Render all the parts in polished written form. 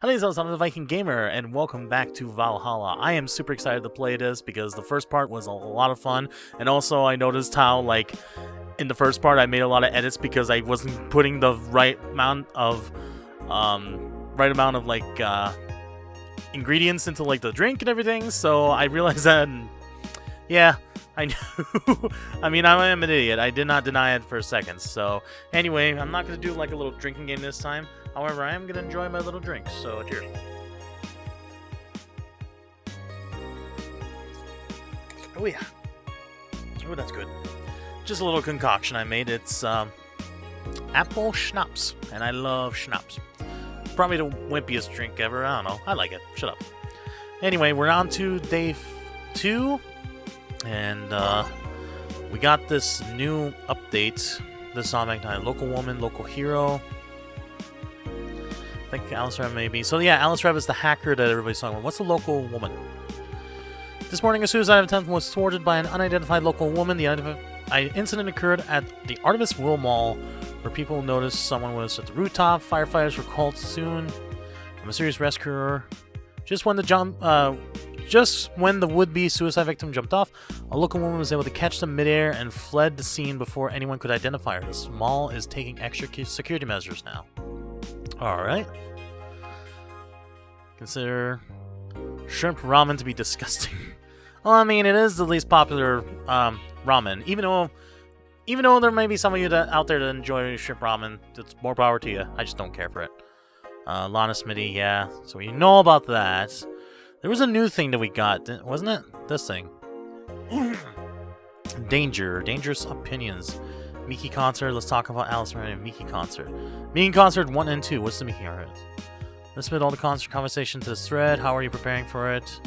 Hello, I'm the VikingGaymer, and welcome back to Valhalla. I am super excited to play this because the first part was a lot of fun, and also I noticed how, like, in the first part I made a lot of edits because I wasn't putting the right amount of, ingredients into, like, the drink and everything, so I realized that, yeah, I knew. I mean, I am an idiot. I did not deny it for a second, so anyway, I'm not going to do, like, a little drinking game this time. However, I am going to enjoy my little drinks, so cheers. Oh yeah. Oh, that's good. Just a little concoction I made. It's apple schnapps, and I love schnapps. Probably the wimpiest drink ever. I don't know. I like it. Shut up. Anyway, we're on to day 2, and we got this new update. This Sonic Night. Local woman, local hero. I think Alice Rev maybe. So yeah, Alice Rev is the hacker that everybody's talking about. What's the local woman? This morning, a suicide attempt was thwarted by an unidentified local woman. The incident occurred at the Artemis Will Mall, where people noticed someone was at the rooftop. Firefighters were called soon. A mysterious rescuer. Just when the would-be suicide victim jumped off, a local woman was able to catch them midair and fled the scene before anyone could identify her. This mall is taking extra security measures now. Alright. Consider shrimp ramen to be disgusting. Well, I mean, it is the least popular ramen. Even though there may be some of you out there that enjoy shrimp ramen, it's more power to you. I just don't care for it. Lana Smitty, yeah. So you know about that. There was a new thing that we got, wasn't it? This thing. Dangerous opinions. MIKI concert. Let's talk about Alice and MIKI concert. MIKI concert 1 and 2. What's the MIKI concert? Let's submit all the concert conversation to this thread. How are you preparing for it?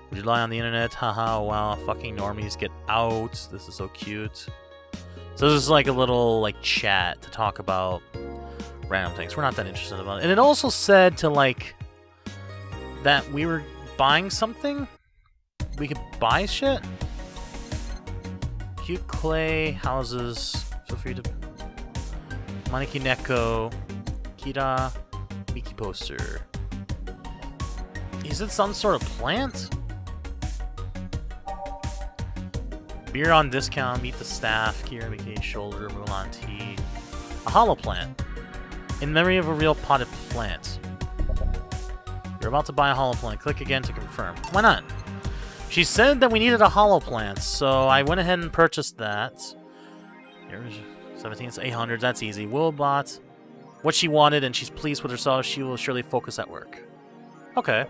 Would you lie on the internet? Haha, wow, fucking normies, get out. This is so cute. So this is like a little, like, chat to talk about random things. We're not that interested about it. And it also said to, like, that we were buying something? We could buy shit? Cute clay houses. Feel free to... Maneki Neko. Kira. Miki poster. Is it some sort of plant? Beer on discount. Meet the staff. Kira Miki shoulder. Mulan tea. A hollow plant. In memory of a real potted plant. You're about to buy a hollow plant. Click again to confirm. Why not? She said that we needed a hollow plant, so I went ahead and purchased that. Here's 17, 800. That's easy. Will bought what she wanted, and she's pleased with herself. She will surely focus at work. Okay.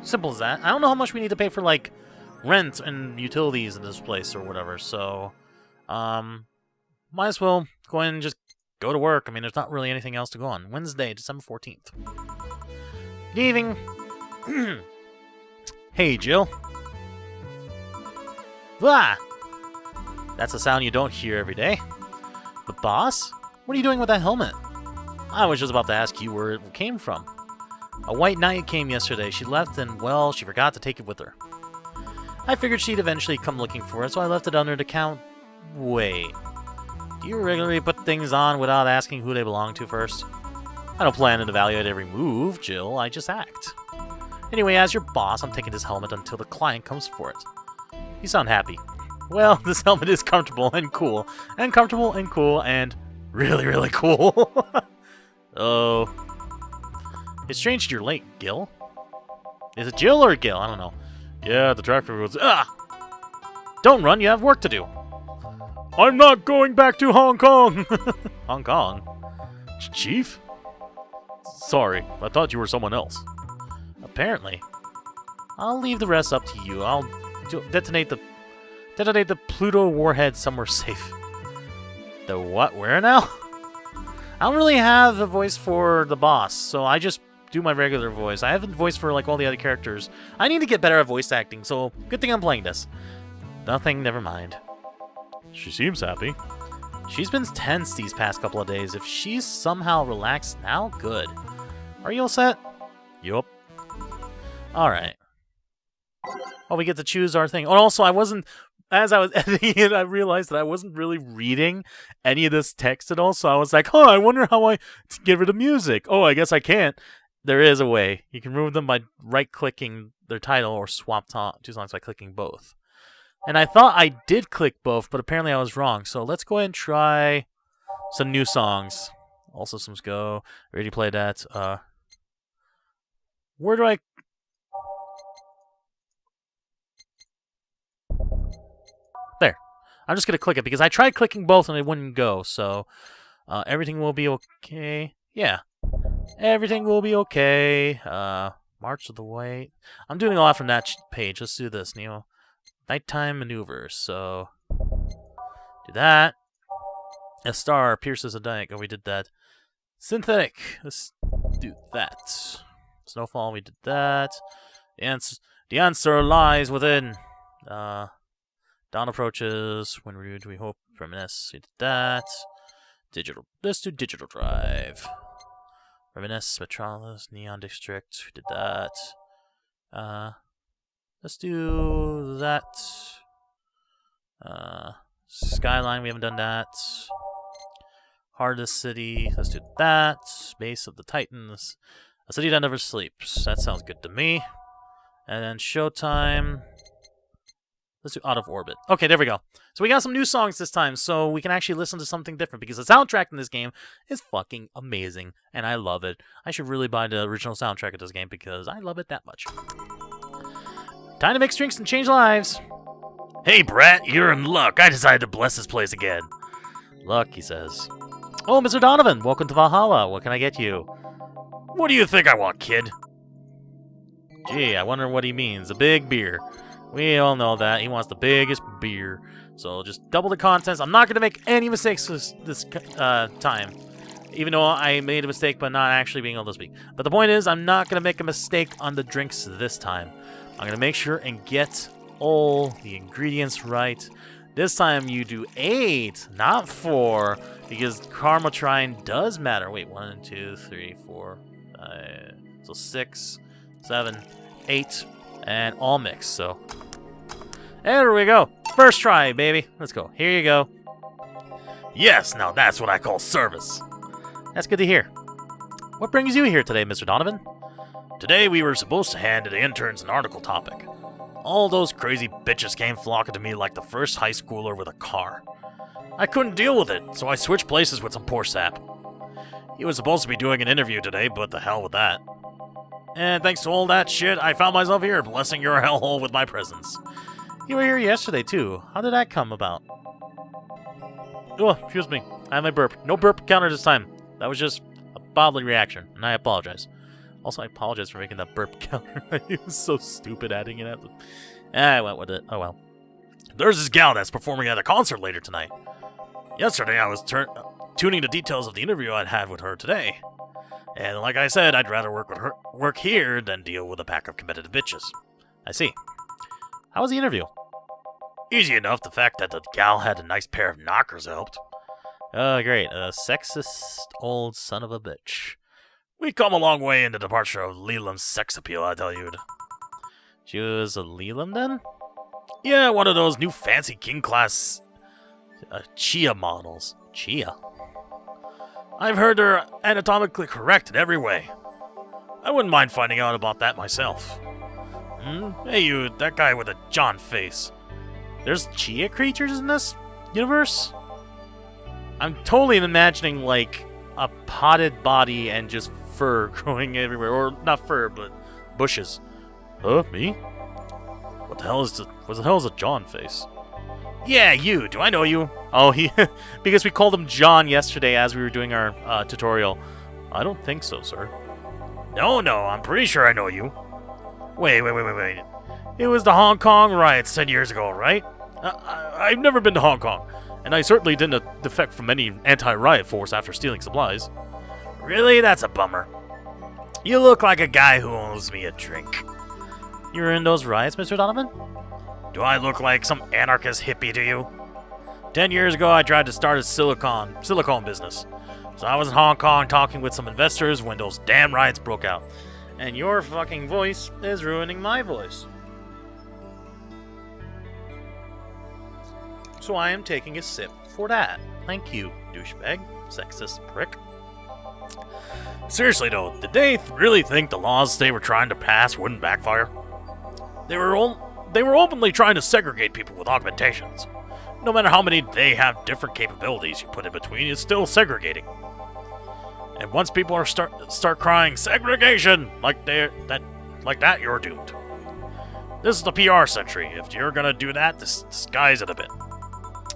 Simple as that. I don't know how much we need to pay for, like, rent and utilities in this place or whatever, so might as well go ahead and just go to work. I mean, there's not really anything else to go on. Wednesday, December 14th. Good evening. Hey, Jill. Ah! That's a sound you don't hear every day. The boss? What are you doing with that helmet? I was just about to ask you where it came from. A white knight came yesterday. She left and, well, she forgot to take it with her. I figured she'd eventually come looking for it, so I left it under the count. Wait. Do you regularly put things on without asking who they belong to first? I don't plan to evaluate every move, Jill. I just act. Anyway, as your boss, I'm taking this helmet until the client comes for it. You sound happy. Well, this helmet is comfortable and cool. And comfortable and cool and really, really cool. Oh. It's strange you're late, Gil. Is it Jill or Gil? I don't know. Yeah, the traffic was... Ah! Don't run, you have work to do. I'm not going back to Hong Kong! Hong Kong? Chief? Sorry, I thought you were someone else. Apparently. I'll leave the rest up to you. I'll detonate the Pluto warhead somewhere safe. The what? Where now? I don't really have a voice for the boss, so I just do my regular voice. I have a voice for, like, all the other characters. I need to get better at voice acting, so good thing I'm playing this. Nothing, never mind. She seems happy. She's been tense these past couple of days. If she's somehow relaxed now, good. Are you all set? Yup. Alright. Oh, we get to choose our thing. Oh, also, as I was editing it, I realized that I wasn't really reading any of this text at all, so I was like, oh, I wonder how I get rid of music. Oh, I guess I can't. There is a way. You can remove them by right-clicking their title or swap two songs by clicking both. And I thought I did click both, but apparently I was wrong. So let's go ahead and try some new songs. All systems go. Already played that. Where do I... There. I'm just going to click it because I tried clicking both and it wouldn't go. So everything will be okay. Yeah. Everything will be okay. March of the White. I'm doing a lot from that page. Let's do this, Neo. Nighttime maneuvers. So, do that. A star pierces a dike. Oh, we did that. Synthetic. Let's do that. Snowfall. We did that. The answer lies within. Dawn approaches. When renewed, we hope. Reminisce. We did that. Digital. Let's do digital drive. Reminisce, Metropolis, Neon District, we did that. Let's do that. Skyline, we haven't done that. Hardest City, let's do that. Base of the Titans, a city that never sleeps. That sounds good to me. And then Showtime. Let's do Out of Orbit. Okay, there we go. So we got some new songs this time, so we can actually listen to something different, because the soundtrack in this game is fucking amazing, and I love it. I should really buy the original soundtrack of this game, because I love it that much. Time to mix drinks and change lives. Hey, Brett, you're in luck. I decided to bless this place again. Luck, he says. Oh, Mr. Donovan, welcome to Valhalla. What can I get you? What do you think I want, kid? Gee, I wonder what he means. A big beer. We all know that. He wants the biggest beer. So just double the contents. I'm not going to make any mistakes this time. Even though I made a mistake by not actually being able to speak. But the point is, I'm not going to make a mistake on the drinks this time. I'm going to make sure and get all the ingredients right. This time you do 8, not 4. Because Karma Trine does matter. Wait, 1, 2, 3, 4, 5. So 6, 7, 8. And all mixed, so. There we go. First try, baby. Let's go. Here you go. Yes, now that's what I call service. That's good to hear. What brings you here today, Mr. Donovan? Today we were supposed to hand to the interns an article topic. All those crazy bitches came flocking to me like the first high schooler with a car. I couldn't deal with it, so I switched places with some poor sap. He was supposed to be doing an interview today, but the hell with that. And thanks to all that shit, I found myself here, blessing your hellhole with my presence. You were here yesterday, too. How did that come about? Oh, excuse me. I have my burp. No burp counter this time. That was just a bodily reaction, and I apologize. Also, I apologize for making that burp counter. It was so stupid adding it up. I went with it. Oh, well. There's this gal that's performing at a concert later tonight. Yesterday, I was tuning the details of the interview I'd had with her today. And like I said, I'd rather work here than deal with a pack of competitive bitches. I see. How was the interview? Easy enough. The fact that the gal had a nice pair of knockers helped. Oh, great. A sexist old son of a bitch. We'd come a long way in the departure of Leland's sex appeal, I tell you. She was a Leland, then? Yeah, one of those new fancy king-class Chia models. Chia? I've heard her anatomically correct in every way. I wouldn't mind finding out about that myself. Hey you, that guy with a John face. There's Chia creatures in this universe? I'm totally imagining, like, a potted body and just fur growing everywhere. Or, not fur, but bushes. Huh? Me? What the hell is a John face? Yeah, you. Do I know you? Oh, because we called him John yesterday as we were doing our tutorial. I don't think so, sir. No, I'm pretty sure I know you. Wait. It was the Hong Kong riots 10 years ago, right? I've never been to Hong Kong, and I certainly didn't defect from any anti-riot force after stealing supplies. Really? That's a bummer. You look like a guy who owes me a drink. You were in those riots, Mr. Donovan? Do I look like some anarchist hippie to you? 10 years ago, I tried to start a silicone business. So I was in Hong Kong talking with some investors when those damn riots broke out. And your fucking voice is ruining my voice. So I am taking a sip for that. Thank you, douchebag, sexist prick. Seriously though, did they really think the laws they were trying to pass wouldn't backfire? They were openly trying to segregate people with augmentations. No matter how many they have different capabilities you put in between, it's still segregating. And once people are start crying segregation like that, you're doomed. This is the PR century. If you're gonna do that, disguise it a bit.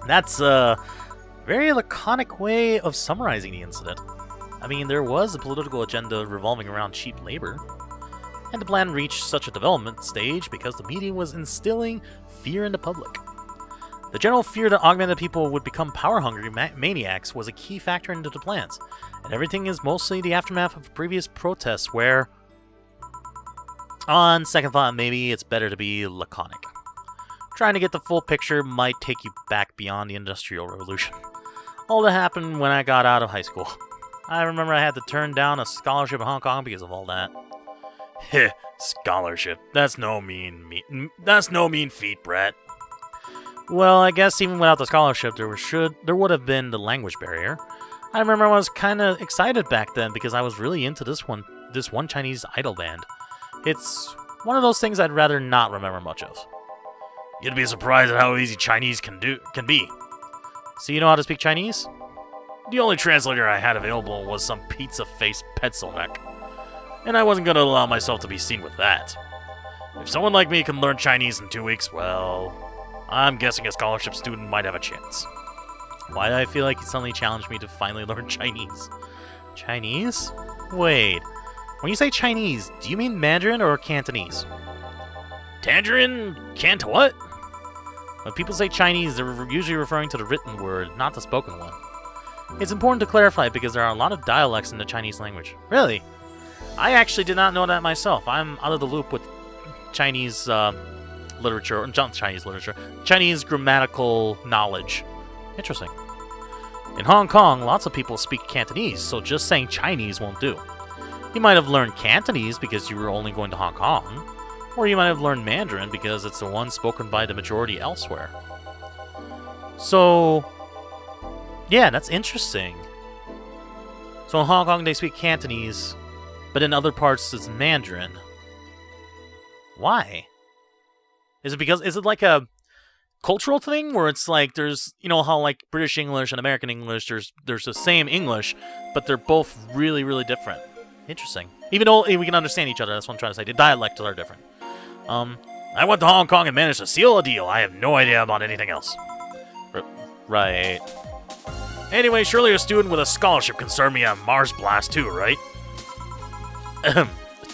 That's a very laconic way of summarizing the incident. I mean, there was a political agenda revolving around cheap labor, and the plan reached such a development stage because the media was instilling fear in the public. The general fear that augmented people would become power-hungry maniacs was a key factor into the plans, and everything is mostly the aftermath of previous protests where, on second thought, maybe it's better to be laconic. Trying to get the full picture might take you back beyond the Industrial Revolution. All that happened when I got out of high school. I remember I had to turn down a scholarship in Hong Kong because of all that. Heh, scholarship. That's no mean feat, Brett. Well, I guess even without the scholarship, there would have been the language barrier. I remember I was kind of excited back then because I was really into this one Chinese idol band. It's one of those things I'd rather not remember much of. You'd be surprised at how easy Chinese can be. So you know how to speak Chinese? The only translator I had available was some pizza-faced pencil neck. And I wasn't going to allow myself to be seen with that. If someone like me can learn Chinese in 2 weeks, well, I'm guessing a scholarship student might have a chance. Why do I feel like he suddenly challenged me to finally learn Chinese? Chinese? Wait. When you say Chinese, do you mean Mandarin or Cantonese? Tangerine? Cant what? When people say Chinese, they're usually referring to the written word, not the spoken one. It's important to clarify because there are a lot of dialects in the Chinese language. Really? I actually did not know that myself. I'm out of the loop with Chinese literature, or not Chinese literature, Chinese grammatical knowledge. Interesting. In Hong Kong, lots of people speak Cantonese, so just saying Chinese won't do. You might have learned Cantonese because you were only going to Hong Kong, or you might have learned Mandarin because it's the one spoken by the majority elsewhere. So, yeah, that's interesting. So in Hong Kong they speak Cantonese, but in other parts it's Mandarin. Why? Is it like a cultural thing where it's like there's, you know how like British English and American English, there's the same English, but they're both really, really different. Interesting. Even though we can understand each other, that's what I'm trying to say. The dialects are different. I went to Hong Kong and managed to seal a deal. I have no idea about anything else. Right. Anyway, surely a student with a scholarship can serve me a Mars Blast too, right?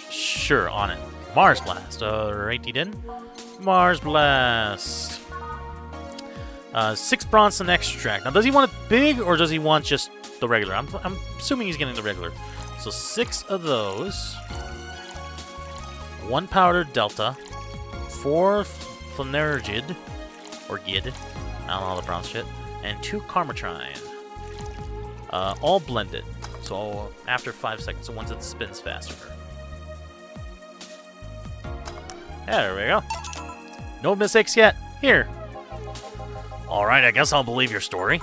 Sure, on it. Mars Blast. Right, he did? Mars Blast. 6 Bronson extract. Now, does he want it big or does he want just the regular? I'm assuming he's getting the regular. So 6 of those. 1 powdered Delta. 4 Flanergid. Or Gid. I don't know how to pronounce shit. And 2 Karmatrine. All blended. So after 5 seconds, so once it spins faster. Yeah, there we go. No mistakes yet. Here. Alright, I guess I'll believe your story.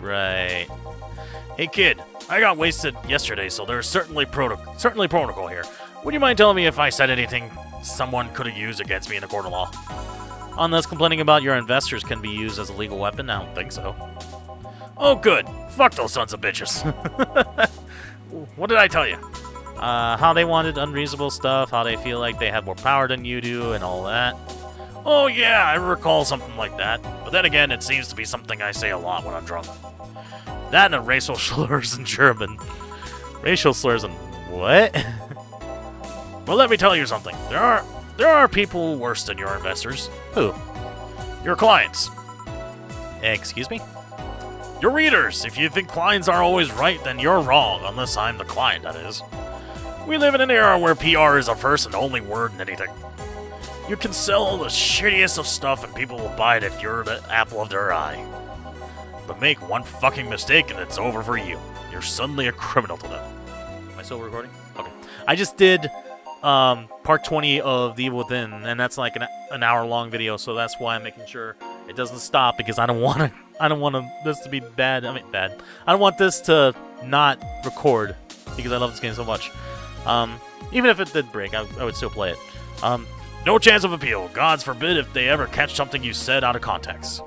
Right. Hey kid, I got wasted yesterday, so there's certainly protocol here. Would you mind telling me if I said anything someone could have used against me in a court of law? Unless complaining about your investors can be used as a legal weapon, I don't think so. Oh good. Fuck those sons of bitches. What did I tell you? How they wanted unreasonable stuff, how they feel like they have more power than you do, and all that. Oh yeah, I recall something like that. But then again, it seems to be something I say a lot when I'm drunk. That and the racial slurs in German. Racial slurs and what? Well, let me tell you something. There are people worse than your investors. Who? Your clients. Excuse me? Your readers. If you think clients are always right, then you're wrong, unless I'm the client, that is. We live in an era where PR is the first and only word in anything. You can sell the shittiest of stuff and people will buy it if you're the apple of their eye. But make one fucking mistake and it's over for you. You're suddenly a criminal to them. Am I still recording? Okay. I just did part 20 of The Evil Within, and that's like an hour-long video, so that's why I'm making sure it doesn't stop, because I don't want this to be bad. I mean, bad. I don't want this to not record because I love this game so much. Even if it did break, I would still play it. No chance of appeal. Gods forbid if they ever catch something you said out of context.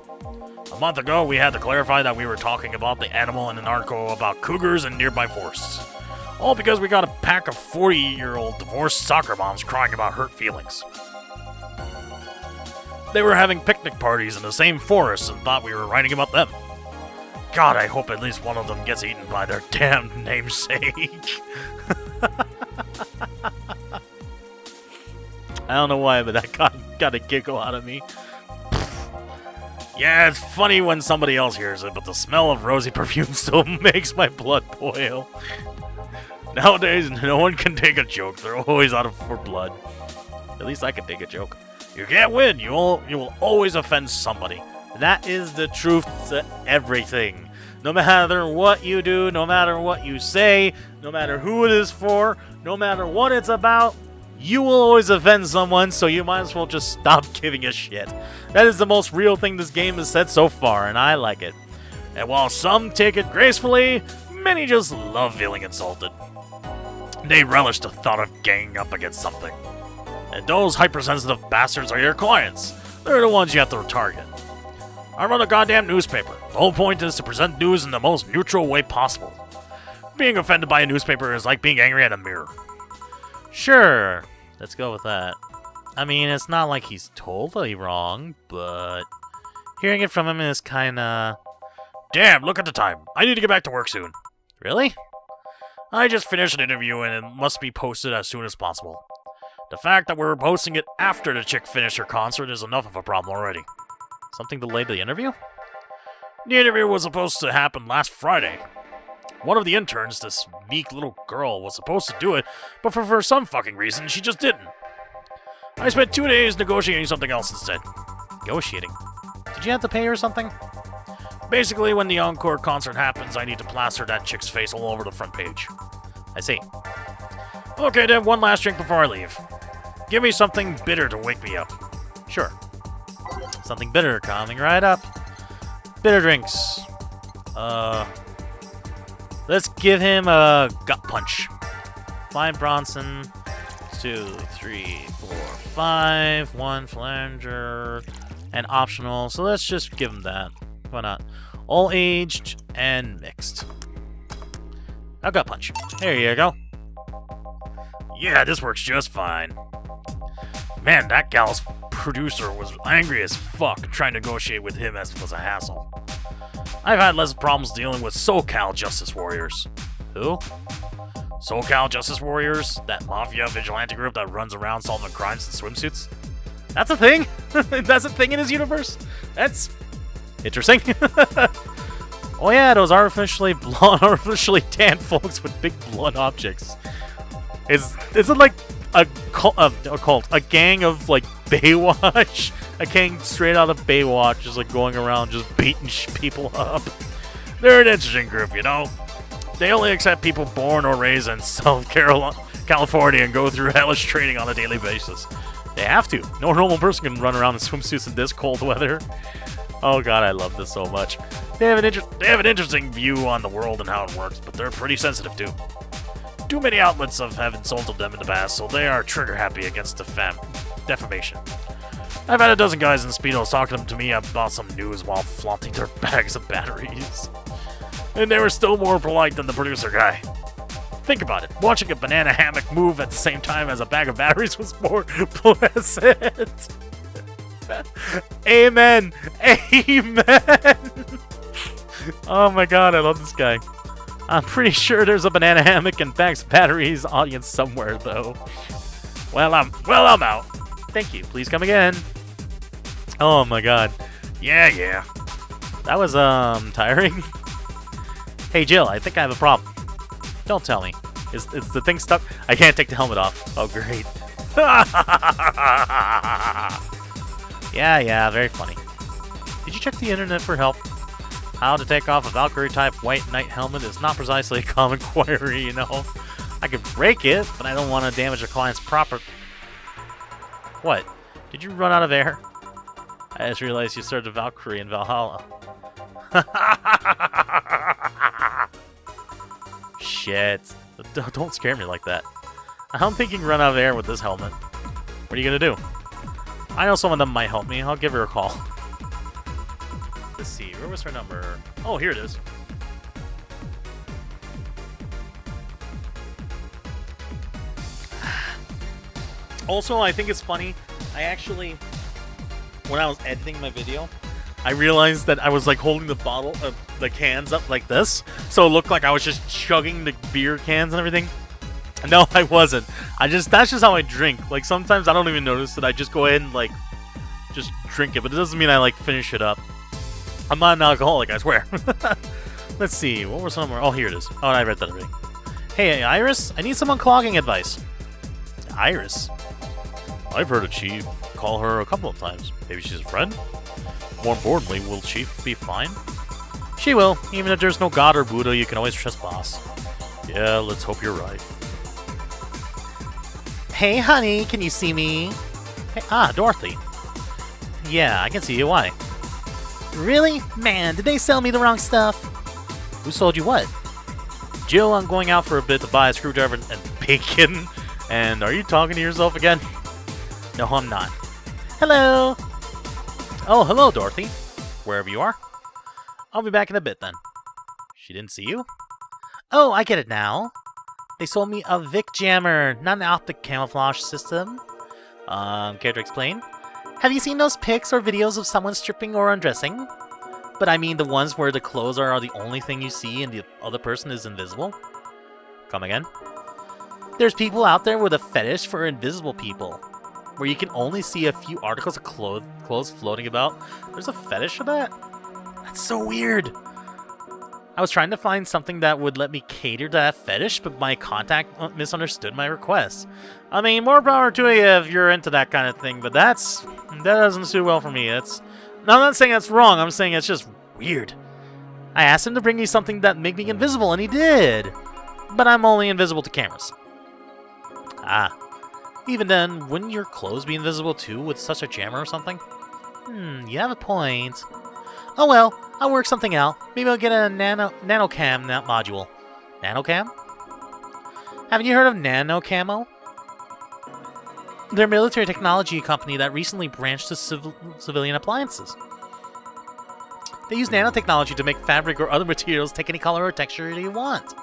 A month ago, we had to clarify that we were talking about the animal in an article about cougars and nearby forests. All because we got a pack of 40-year-old divorced soccer moms crying about hurt feelings. They were having picnic parties in the same forest and thought we were writing about them. God, I hope at least one of them gets eaten by their damn namesake. I don't know why, but that got a giggle out of me. Yeah, it's funny when somebody else hears it, but the smell of rosy perfume still makes my blood boil. Nowadays, no one can take a joke. They're always out for blood. At least I can take a joke. You can't win. You will always offend somebody. That is the truth to everything. No matter what you do, no matter what you say, no matter who it is for, no matter what it's about, you will always offend someone, so you might as well just stop giving a shit. That is the most real thing this game has said so far, and I like it. And while some take it gracefully, many just love feeling insulted. They relish the thought of ganging up against something. And those hypersensitive bastards are your clients. They're the ones you have to target. I run a goddamn newspaper. The whole point is to present news in the most neutral way possible. Being offended by a newspaper is like being angry at a mirror. Sure, let's go with that. I mean, it's not like he's totally wrong, but hearing it from him is kinda... Damn, look at the time. I need to get back to work soon. Really? I just finished an interview and it must be posted as soon as possible. The fact that we're posting it after the chick finished her concert is enough of a problem already. Something delayed the interview? The interview was supposed to happen last Friday. One of the interns, this meek little girl, was supposed to do it, but for some fucking reason, she just didn't. I spent 2 days negotiating something else instead. Negotiating? Did you have to pay her something? Basically, when the encore concert happens, I need to plaster that chick's face all over the front page. I see. Okay, then, one last drink before I leave. Give me something bitter to wake me up. Sure. Something bitter coming right up. Bitter drinks. Let's give him a gut punch. 5 Bronson. 2, 3, 4, 5. 1 flanger. And optional. So let's just give him that. Why not? All aged and mixed. A gut punch. There you go. Yeah, this works just fine. Man, that gal's producer was angry as fuck. Trying to negotiate with him as was a hassle. I've had less problems dealing with SoCal Justice Warriors. Who? SoCal Justice Warriors? That mafia vigilante group that runs around solving crimes in swimsuits? That's a thing? That's a thing in his universe? That's interesting. Oh yeah, those artificially blonde, artificially tanned folks with big blunt objects. Is it like a gang of like Baywatch? A gang straight out of Baywatch, just like going around just beating people up. They're an interesting group, you know. They only accept people born or raised in South California and go through hellish training on a daily basis. They have to. No normal person can run around in swimsuits in this cold weather. Oh god, I love this so much. They have an interesting view on the world and how it works, but they're pretty sensitive too. Too many outlets have insulted them in the past, so they are trigger-happy against defamation. I've had a dozen guys in Speedos talking to me about some news while flaunting their bags of batteries. And they were still more polite than the producer guy. Think about it. Watching a banana hammock move at the same time as a bag of batteries was more pleasant. Amen. Amen. Oh my god, I love this guy. I'm pretty sure there's a banana hammock and bags of batteries audience somewhere, though. Well, I'm out. Thank you. Please come again. Oh my god. Yeah. That was, tiring. Hey, Jill, I think I have a problem. Don't tell me. Is the thing stuck? I can't take the helmet off. Oh, great. Yeah, very funny. Did you check the internet for help? How to take off a Valkyrie-type white knight helmet is not precisely a common query, you know. I could break it, but I don't want to damage a client's proper... What? Did you run out of air? I just realized you started Valkyrie in Valhalla. Shit. Don't scare me like that. I'm thinking run out of air with this helmet. What are you gonna do? I know someone that might help me. I'll give her a call. Let's see, where was her number? Oh, here it is. Also, I think it's funny. I actually, when I was editing my video, I realized that I was like holding the cans up like this, so it looked like I was just chugging the beer cans and everything. No, I wasn't. That's just how I drink. Like sometimes I don't even notice that. I just go ahead and like just drink it, but it doesn't mean I like finish it up. I'm not an alcoholic, I swear. Let's see, what was somewhere? Oh, here it is. Oh, I read that already. Hey, Iris, I need some unclogging advice. Iris? I've heard a chief call her a couple of times. Maybe she's a friend? More importantly, will Chief be fine? She will. Even if there's no god or Buddha, you can always trust Boss. Yeah, let's hope you're right. Hey, honey, can you see me? Hey, Dorothy. Yeah, I can see you. Why? Really? Man, did they sell me the wrong stuff? Who sold you what? Jill, I'm going out for a bit to buy a screwdriver and bacon. And are you talking to yourself again? No, I'm not. Hello! Oh, hello, Dorothy. Wherever you are. I'll be back in a bit, then. She didn't see you? Oh, I get it now. They sold me a VikingGaymer, not an optic camouflage system. Care to explain? Have you seen those pics or videos of someone stripping or undressing? But I mean the ones where the clothes are the only thing you see and the other person is invisible? Come again? There's people out there with a fetish for invisible people, where you can only see a few articles of clothes floating about. There's a fetish for that? That's so weird. I was trying to find something that would let me cater to that fetish, but my contact misunderstood my request. I mean, more power to you if you're into that kind of thing, but that doesn't suit well for me. No, I'm not saying that's wrong, I'm saying it's just weird. I asked him to bring me something that made me invisible, and he did. But I'm only invisible to cameras. Even then, wouldn't your clothes be invisible too with such a jammer or something? You have a point. Oh well, I'll work something out. Maybe I'll get a nanocam module. Nanocam? Haven't you heard of Nano Camo? They're a military technology company that recently branched to civilian appliances. They use nanotechnology to make fabric or other materials take any color or texture you want.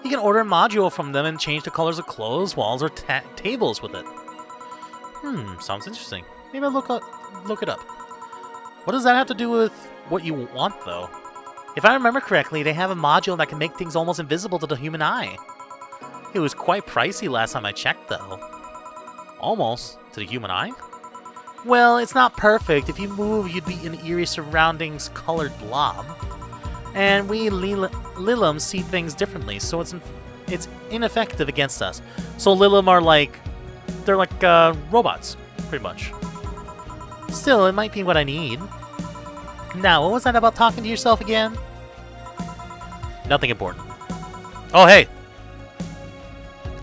You can order a module from them and change the colors of clothes, walls, or tables with it. Sounds interesting. Maybe I'll look it up. What does that have to do with what you want, though? If I remember correctly, they have a module that can make things almost invisible to the human eye. It was quite pricey last time I checked, though. Almost to the human eye? Well, it's not perfect. If you move, you'd be in eerie surroundings colored blob. And we Lilim see things differently, so it's ineffective against us. So Lilim are they're like robots, pretty much. Still, it might be what I need. Now, what was that about talking to yourself again? Nothing important. Oh, hey!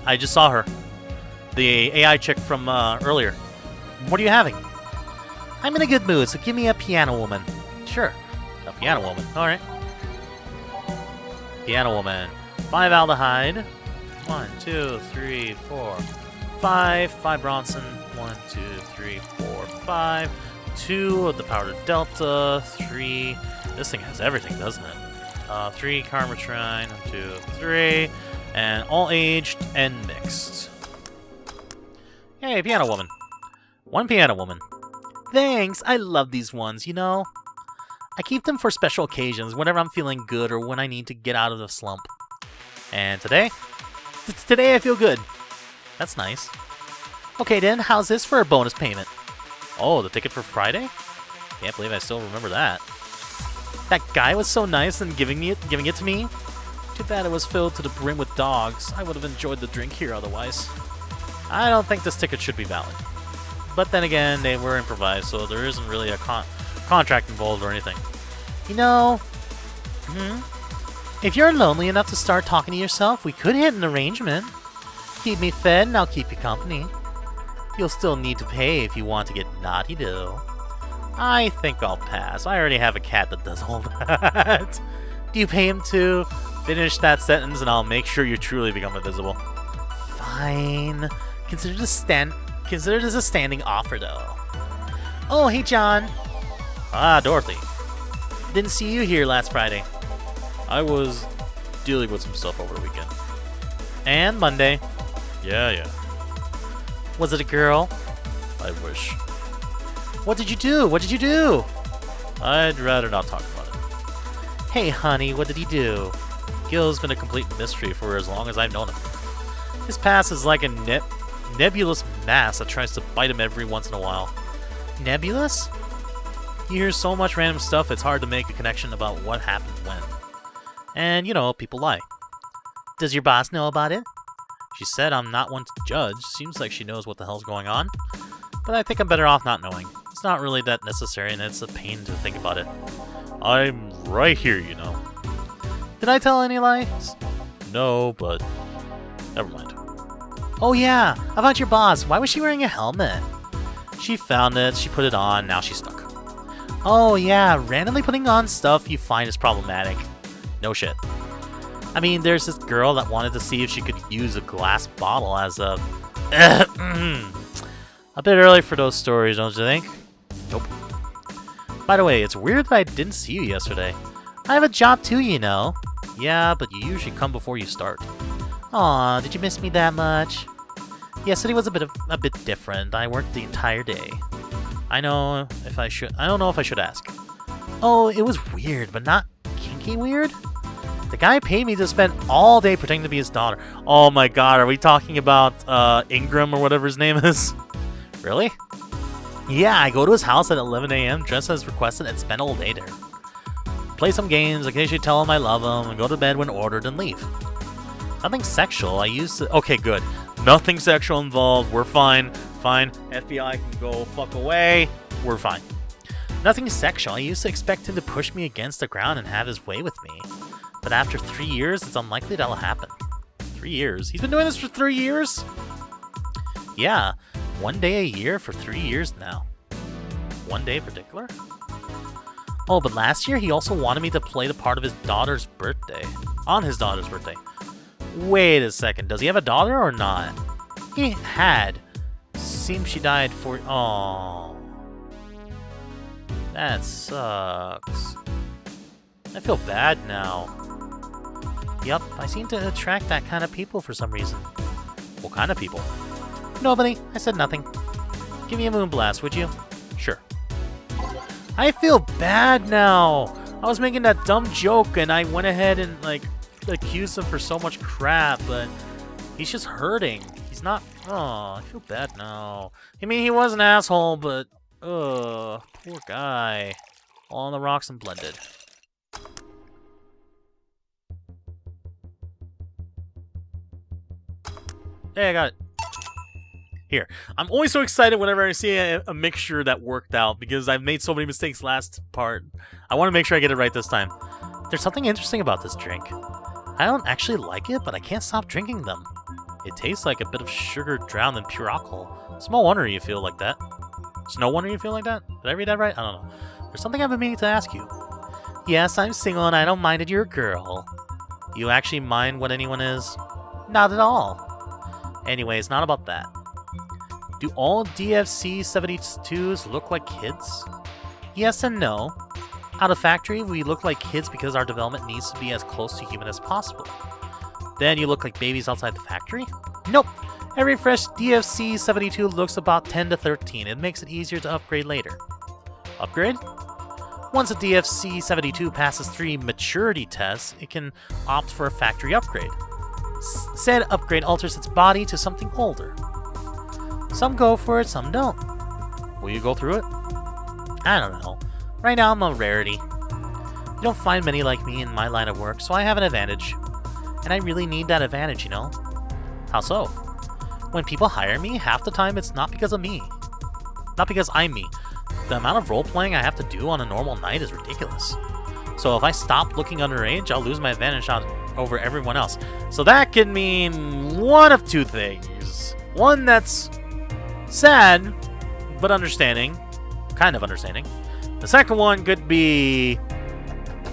I just saw her. The AI chick from earlier. What are you having? I'm in a good mood, so give me a piano woman. Sure. A piano woman. Alright. Piano woman. 5 aldehyde. 1, 2, 3, 4, 5. 5 Bronson. 1, 2, 3, 4, 5. 2 of the powdered delta. 3. This thing has everything, doesn't it? 3 Carmatrine. 1, 2, 3. And all aged and mixed. Hey, piano woman. 1 piano woman. Thanks, I love these ones, you know? I keep them for special occasions, whenever I'm feeling good or when I need to get out of the slump. And today? Today I feel good. That's nice. Okay then, how's this for a bonus payment? Oh, the ticket for Friday? Can't believe I still remember that. That guy was so nice in giving it to me. Too bad it was filled to the brim with dogs. I would have enjoyed the drink here otherwise. I don't think this ticket should be valid. But then again, they were improvised, so there isn't really a contract involved or anything. You know, if you're lonely enough to start talking to yourself, we could hit an arrangement. Keep me fed and I'll keep you company. You'll still need to pay if you want to get naughty though. I think I'll pass. I already have a cat that does all that. Do you pay him too? Finish that sentence and I'll make sure you truly become invisible. Fine. Consider this a standing offer, though. Oh, hey, John. Ah, Dorothy. Didn't see you here last Friday. I was dealing with some stuff over the weekend. And Monday. Yeah. Was it a girl? I wish. What did you do? I'd rather not talk about it. Hey, honey, what did he do? Gil's been a complete mystery for as long as I've known him. His past is like a nebulous mass that tries to bite him every once in a while. Nebulous? You hear so much random stuff, it's hard to make a connection about what happened when. And, you know, people lie. Does your boss know about it? She said I'm not one to judge. Seems like she knows what the hell's going on. But I think I'm better off not knowing. It's not really that necessary, and it's a pain to think about it. I'm right here, you know. Did I tell any lies? No, but never mind. Oh yeah, about your boss. Why was she wearing a helmet? She found it, she put it on, now she's stuck. Oh yeah, randomly putting on stuff you find is problematic. No shit. I mean, there's this girl that wanted to see if she could use a glass bottle as a... A bit early for those stories, don't you think? Nope. By the way, it's weird that I didn't see you yesterday. I have a job too, you know. Yeah, but you usually come before you start. Aw, did you miss me that much? Yesterday was a bit different. I worked the entire day. I don't know if I should ask. Oh, it was weird, but not kinky weird? The guy paid me to spend all day pretending to be his daughter. Oh my god, are we talking about Ingram or whatever his name is? Really? Yeah, I go to his house at 11 a.m., dress as requested, and spend all day there. Play some games, occasionally tell him I love him, and go to bed when ordered and leave. Nothing sexual, I used to... Okay, good. Nothing sexual involved, we're fine. Fine, FBI can go fuck away. We're fine. Nothing sexual, I used to expect him to push me against the ground and have his way with me. But after 3 years, it's unlikely that'll happen. 3 years? He's been doing this for 3 years? Yeah, 1 day a year for 3 years now. 1 day in particular? Oh, but last year he also wanted me to play the part of his daughter's birthday. On his daughter's birthday. Wait a second, does he have a daughter or not? He had. Seems she died for... Oh. That sucks. I feel bad now. Yup, I seem to attract that kind of people for some reason. What kind of people? Nobody. I said nothing. Give me a moonblast, would you? Sure. I feel bad now. I was making that dumb joke and I went ahead and, like, accused him for so much crap, but he's just hurting. He's not... Oh, I feel bad now. I mean, he was an asshole, but... Ugh, poor guy. All on the rocks and blended. Hey, I got it. Here. I'm always so excited whenever I see a mixture that worked out, because I've made so many mistakes last part. I want to make sure I get it right this time. There's something interesting about this drink. I don't actually like it, but I can't stop drinking them. It tastes like a bit of sugar drowned in pure alcohol. Small wonder you feel like that. It's no wonder you feel like that? Did I read that right? I don't know. There's something I've been meaning to ask you. Yes, I'm single and I don't mind that you're a girl. You actually mind what anyone is? Not at all. Anyway, it's not about that. Do all DFC 72s look like kids? Yes and no. Out of factory, we look like kids because our development needs to be as close to human as possible. Then you look like babies outside the factory? Nope. Every fresh DFC 72 looks about 10 to 13. It makes it easier to upgrade later. Upgrade? Once a DFC 72 passes 3 maturity tests, it can opt for a factory upgrade. Said upgrade alters its body to something older. Some go for it, some don't. Will you go through it? I don't know. Right now I'm a rarity. You don't find many like me in my line of work, so I have an advantage. And I really need that advantage, you know? How so? When people hire me, half the time it's not because of me. Not because I'm me. The amount of role-playing I have to do on a normal night is ridiculous. So if I stop looking underage, I'll lose my advantage over everyone else. So that could mean one of two things. One that's sad, but understanding. Kind of understanding. The second one could be...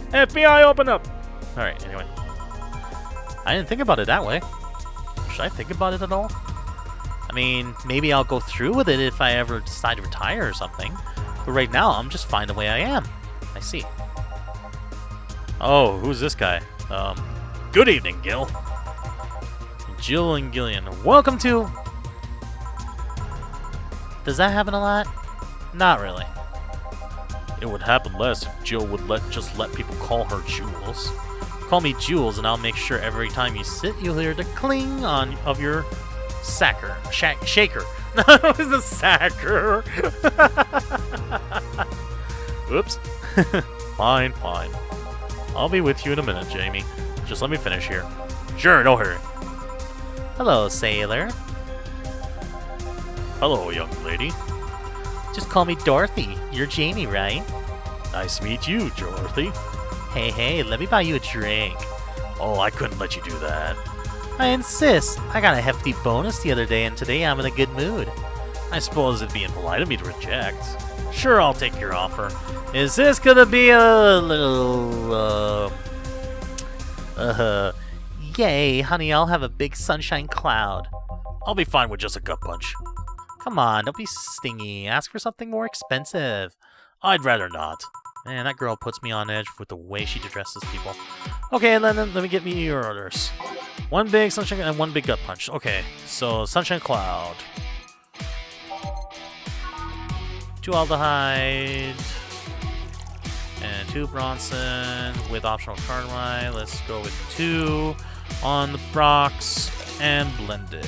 FBI, open up! Alright, anyway. I didn't think about it that way. Should I think about it at all? I mean, maybe I'll go through with it if I ever decide to retire or something. But right now, I'm just fine the way I am. I see. Oh, who's this guy? Good evening, Gil. Jill and Gillian. Welcome to... Does that happen a lot? Not really. It would happen less if Jill would just let people call her Jules. Call me Jules, and I'll make sure every time you sit, you'll hear the cling of your shaker. No, it was a sacker. Oops. Fine. I'll be with you in a minute, Jamie. Just let me finish here. Sure, no hurry. Hello, sailor. Hello, young lady. Just call me Dorothy. You're Jamie, right? Nice to meet you, Dorothy. Hey, let me buy you a drink. Oh, I couldn't let you do that. I insist. I got a hefty bonus the other day, and today I'm in a good mood. I suppose it'd be impolite of me to reject. Sure, I'll take your offer. Is this gonna be a little, yay, honey, I'll have a big sunshine cloud. I'll be fine with just a gut punch. Come on, don't be stingy. Ask for something more expensive. I'd rather not. Man, that girl puts me on edge with the way she addresses people. Okay, let me get me your orders. One big sunshine and one big gut punch. Okay, so sunshine cloud. 2 aldehyde. And 2 Bronson with optional card rye. Let's go with 2 on the rocks and blend it.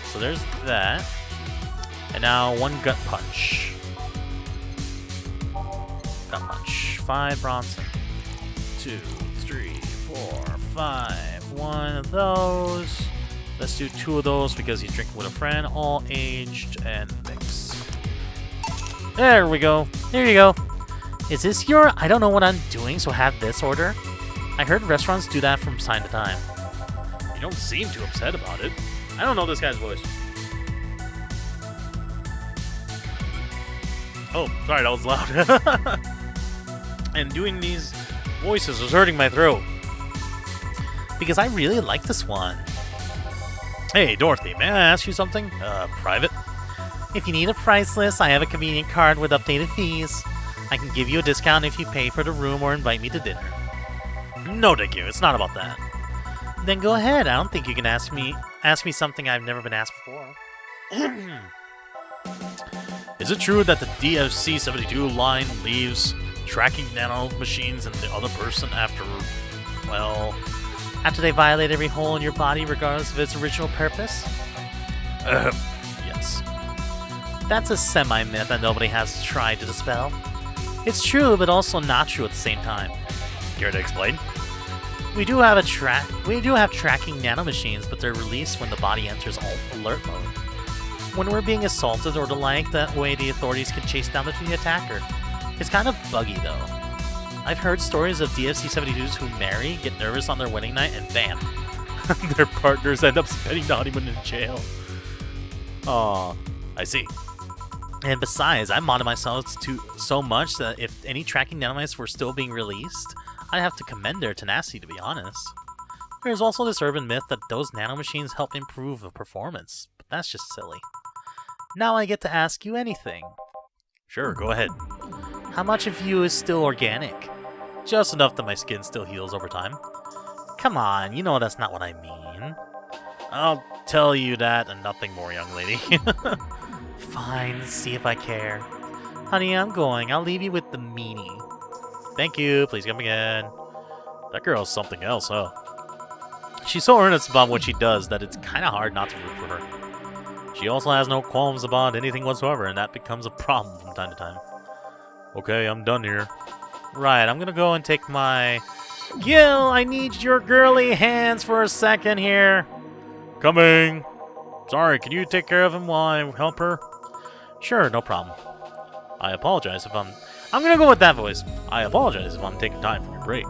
So there's that. And now 1 gut punch. Gut punch. 5 Bronson. 2, 3, 4, 5. 1 of those. Let's do 2 of those because he's drinking with a friend. All aged and mixed. There we go. There you go. Is this your... I don't know what I'm doing, so have this order? I heard restaurants do that from time to time. You don't seem too upset about it. I don't know this guy's voice. Oh, sorry, that was loud. And doing these voices was hurting my throat. Because I really like this one. Hey, Dorothy, may I ask you something? Private? If you need a price list, I have a convenient card with updated fees. I can give you a discount if you pay for the room or invite me to dinner. No, thank you. It's not about that. Then go ahead. I don't think you can ask me something I've never been asked before. Is it true that the DFC-72 line leaves tracking nano machines in the other person after they violate every hole in your body regardless of its original purpose? Yes. That's a semi-myth that nobody has tried to dispel. It's true, but also not true at the same time. Care to explain? We do have tracking nanomachines, but they're released when the body enters alert mode. When we're being assaulted or the like, that way the authorities can chase down the attacker. It's kind of buggy, though. I've heard stories of DFC-72s who marry, get nervous on their wedding night, and bam! Their partners end up spending the honeymoon in jail. Aw, I see. And besides, I modded myself so much that if any tracking nanomites were still being released, I'd have to commend their tenacity, to be honest. There's also this urban myth that those nanomachines help improve performance, but that's just silly. Now I get to ask you anything. Sure, go ahead. How much of you is still organic? Just enough that my skin still heals over time. Come on, you know that's not what I mean. I'll tell you that and nothing more, young lady. Fine, see if I care. Honey, I'm going. I'll leave you with the meanie. Thank you. Please come again. That girl's something else, huh? She's so earnest about what she does that it's kind of hard not to root for her. She also has no qualms about anything whatsoever, and that becomes a problem from time to time. Okay, I'm done here. Right, I'm gonna go and take my... Gil, I need your girly hands for a second here. Coming. Sorry, can you take care of him while I help her? Sure, no problem. I apologize if I'm gonna go with that voice. I apologize if I'm taking time for your break.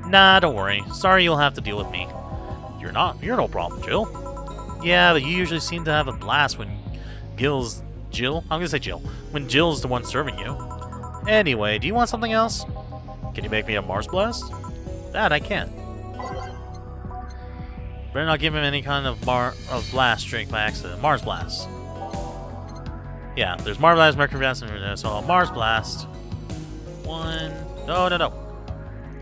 Nah, don't worry. Sorry you'll have to deal with me. You're no problem, Jill. Yeah, but you usually seem to have a blast when Jill? I'm gonna say Jill. When Jill's the one serving you. Anyway, do you want something else? Can you make me a Mars Blast? That I can. Better not give him any kind of blast drink by accident. Mars Blast. Yeah, there's Mars Blast, Mercury Blast, and so Mars Blast. 1. No.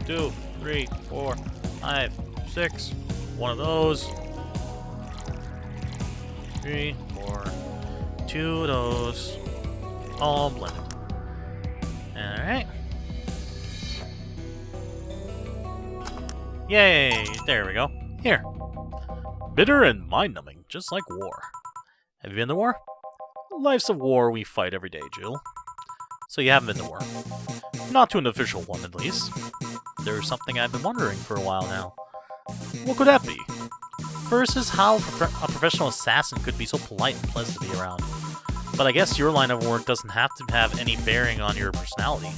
2, 3, 4, 5, 6. One of those. 3, 4. 2 of those. All blended. Alright. Yay! There we go. Here. Bitter and mind-numbing, just like war. Have you been to war? Life's a war we fight every day, Jill. So you haven't been to war. Not to an official one, at least. There's something I've been wondering for a while now. What could that be? First is how a professional assassin could be so polite and pleasant to be around. But I guess your line of work doesn't have to have any bearing on your personality.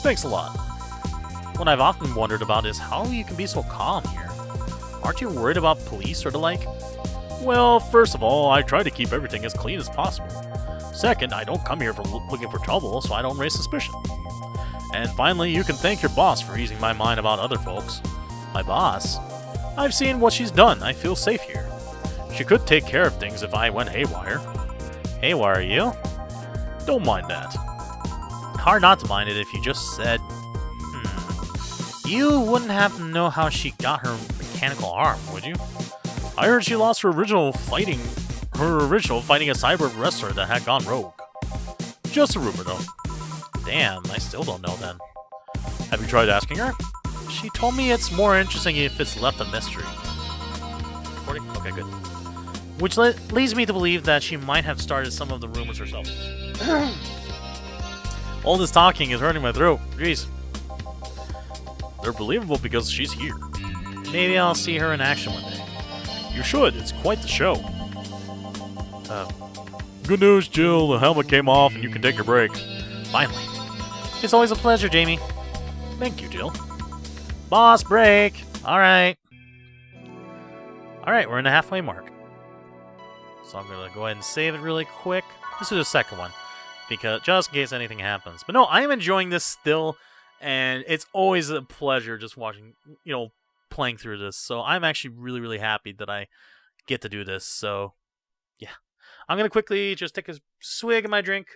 Thanks a lot. What I've often wondered about is how you can be so calm here. Aren't you worried about police or the like? Well, first of all, I try to keep everything as clean as possible. Second, I don't come here for looking for trouble, so I don't raise suspicion. And finally, you can thank your boss for easing my mind about other folks. My boss? I've seen what she's done. I feel safe here. She could take care of things if I went haywire. Haywire, you? Don't mind that. Hard not to mind it if you just said, You wouldn't happen to know how she got her mechanical arm, would you? I heard she lost her original fighting a cyber wrestler that had gone rogue. Just a rumor, though. Damn, I still don't know then. Have you tried asking her? She told me it's more interesting if it's left a mystery. Recording? Okay, good. Which leads me to believe that she might have started some of the rumors herself. All this talking is hurting my throat. Jeez. They're believable because she's here. Maybe I'll see her in action one day. You should. It's quite the show. Good news, Jill. The helmet came off and you can take your break. Finally. It's always a pleasure, Jamie. Thank you, Jill. Boss break. Alright. Alright, we're in the halfway mark. So I'm going to go ahead and save it really quick. This is the second one, because just in case anything happens. But no, I am enjoying this still, and it's always a pleasure just watching, playing through this. So I'm actually really, really happy that I get to do this. So, yeah. I'm going to quickly just take a swig of my drink.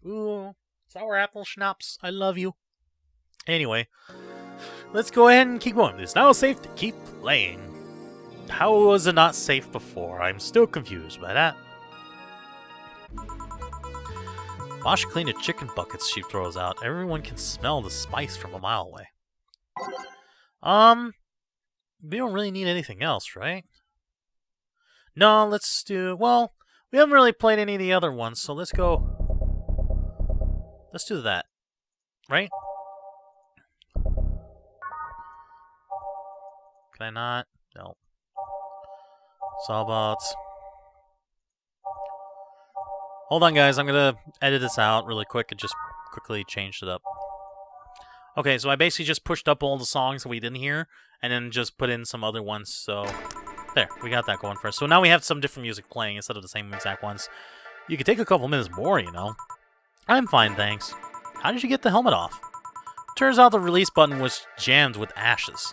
Ooh, sour apple schnapps. I love you. Anyway, let's go ahead and keep going. It's now safe to keep playing. How was it not safe before? I'm still confused by that. Wash clean the chicken buckets she throws out. Everyone can smell the spice from a mile away. We don't really need anything else, right? No, let's do... Well, we haven't really played any of the other ones, so let's go... Let's do that. Right? Can I not? No. Sawbots. Hold on, guys. I'm going to edit this out really quick and just quickly change it up. Okay, so I basically just pushed up all the songs that we didn't hear and then just put in some other ones. So, there. We got that going for us. So now we have some different music playing instead of the same exact ones. You could take a couple minutes more, you know. I'm fine, thanks. How did you get the helmet off? Turns out the release button was jammed with ashes.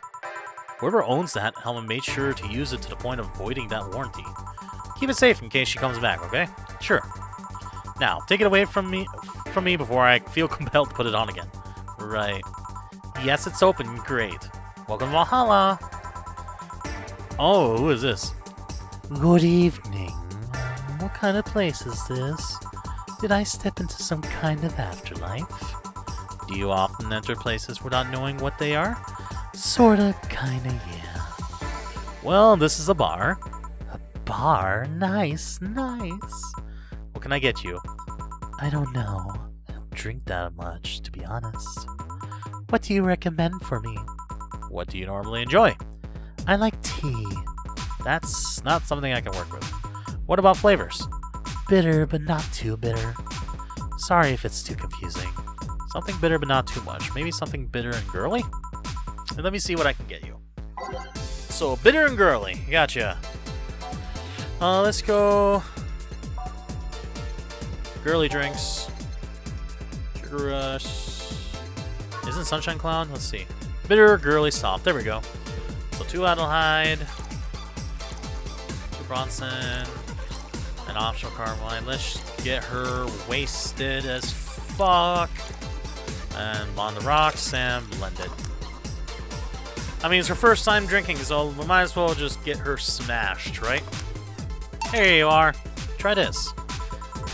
Whoever owns that helmet made sure to use it to the point of voiding that warranty. Keep it safe in case she comes back, okay? Sure. Now, take it away from me before I feel compelled to put it on again. Right. Yes, it's open. Great. Welcome to Valhalla. Oh, who is this? Good evening. What kind of place is this? Did I step into some kind of afterlife? Do you often enter places without knowing what they are? Sorta, kinda, yeah. Well, this is a bar. A bar? Nice, nice. What can I get you? I don't know. I don't drink that much, to be honest. What do you recommend for me? What do you normally enjoy? I like tea. That's not something I can work with. What about flavors? Bitter, but not too bitter. Sorry if it's too confusing. Something bitter, but not too much. Maybe something bitter and girly? And let me see what I can get you. So, bitter and girly. Gotcha. Let's go. Girly drinks. Sugar Rush. Isn't Sunshine Cloud? Let's see. Bitter, girly, soft. There we go. So 2 Adelhyde. 2 Bronson. An optional Carmine. Let's get her wasted as fuck. And on the rocks and blended. I mean, it's her first time drinking, so we might as well just get her smashed, right? Here you are. Try this.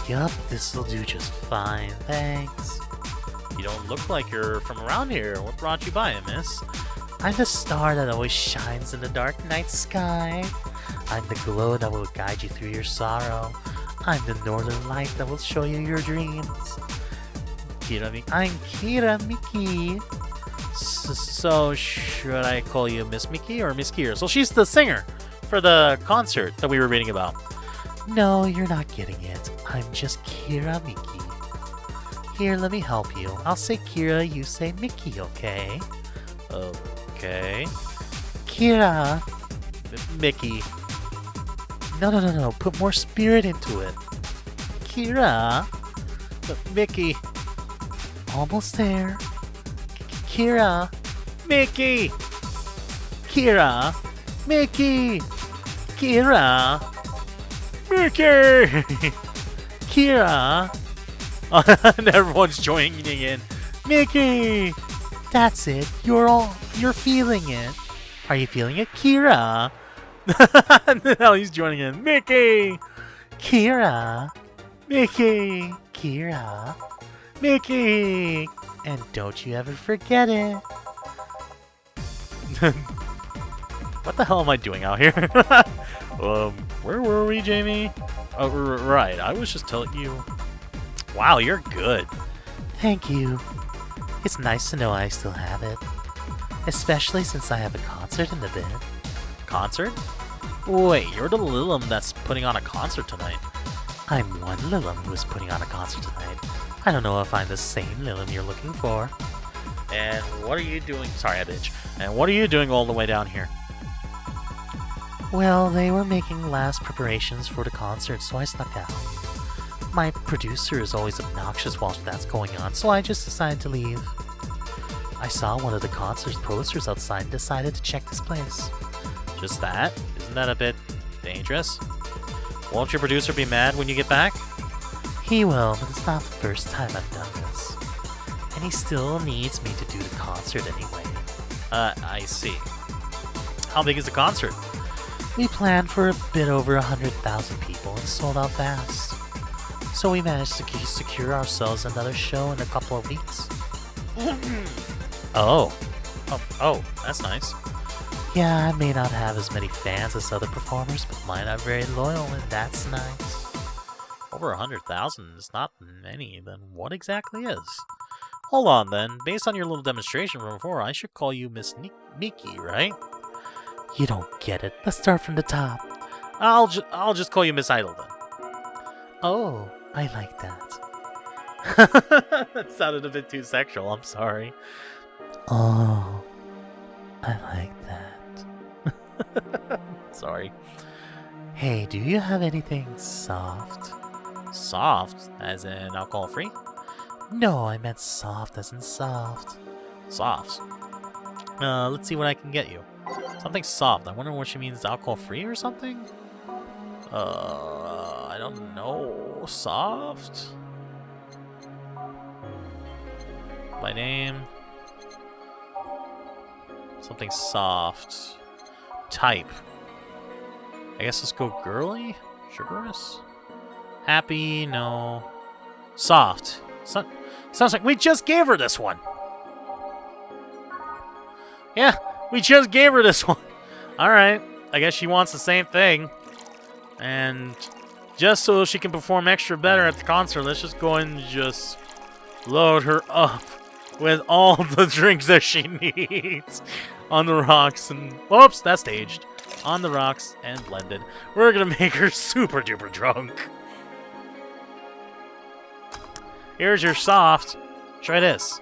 Yup, this'll do just fine, thanks. You don't look like you're from around here. What brought you by, miss? I'm the star that always shines in the dark night sky. I'm the glow that will guide you through your sorrow. I'm the northern light that will show you your dreams. I'm Kira Miki. So, should I call you Miss Miki or Miss Kira? So she's the singer for the concert that we were reading about. No, you're not getting it. I'm just Kira Miki. Here, let me help you. I'll say Kira, you say Miki, okay? Okay. Kira. Miki. No. Put more spirit into it. Kira. Miki. Almost there. Kira. Miki. Kira. Miki. Kira. Miki. Kira. And everyone's joining in. Miki. That's it. You're feeling it. Are you feeling it? Kira. Now he's joining in. Miki. Kira. Miki. Kira. Miki. And don't you ever forget it. What the hell am I doing out here? Where were we, Jamie? Oh, right. I was just telling you. Wow, you're good. Thank you. It's nice to know I still have it. Especially since I have a concert in a bit. Concert? Wait, you're the Lilim that's putting on a concert tonight. I'm one Lilim who is putting on a concert tonight. I don't know if I'm the same Lilim you're looking for. And what are you doing? Sorry, I bitch. And what are you doing all the way down here? Well, they were making last preparations for the concert, so I snuck out. My producer is always obnoxious while that's going on, so I just decided to leave. I saw one of the concert's posters outside and decided to check this place. Just that? Isn't that a bit dangerous? Won't your producer be mad when you get back? He will, but it's not the first time I've done this. And he still needs me to do the concert anyway. I see. How big is the concert? We planned for a bit over 100,000 people and sold out fast. So we managed to secure ourselves another show in a couple of weeks. Oh, that's nice. Yeah, I may not have as many fans as other performers, but mine are very loyal, and that's nice. Over 100,000 is not many, then what exactly is? Hold on, then. Based on your little demonstration from before, I should call you Miss Miki, right? You don't get it. Let's start from the top. I'll just call you Miss Idol, then. Oh, I like that. That sounded a bit too sexual, I'm sorry. Oh, I like that. Sorry. Hey, do you have anything soft? Soft? As in alcohol-free? No, I meant soft as in soft. Soft? Let's see what I can get you. Something soft. I wonder what she means, alcohol-free or something? I don't know. Soft? By name? Something soft. Type. I guess let's go girly? Sugarous? Happy? No. Soft. Sounds like we just gave her this one. Yeah, we just gave her this one. Alright. I guess she wants the same thing. And just so she can perform extra better at the concert, let's just go and just load her up with all the drinks that she needs on the rocks. And oops, that's staged. On the rocks and blended. We're gonna make her super duper drunk. Here's your soft. Try this.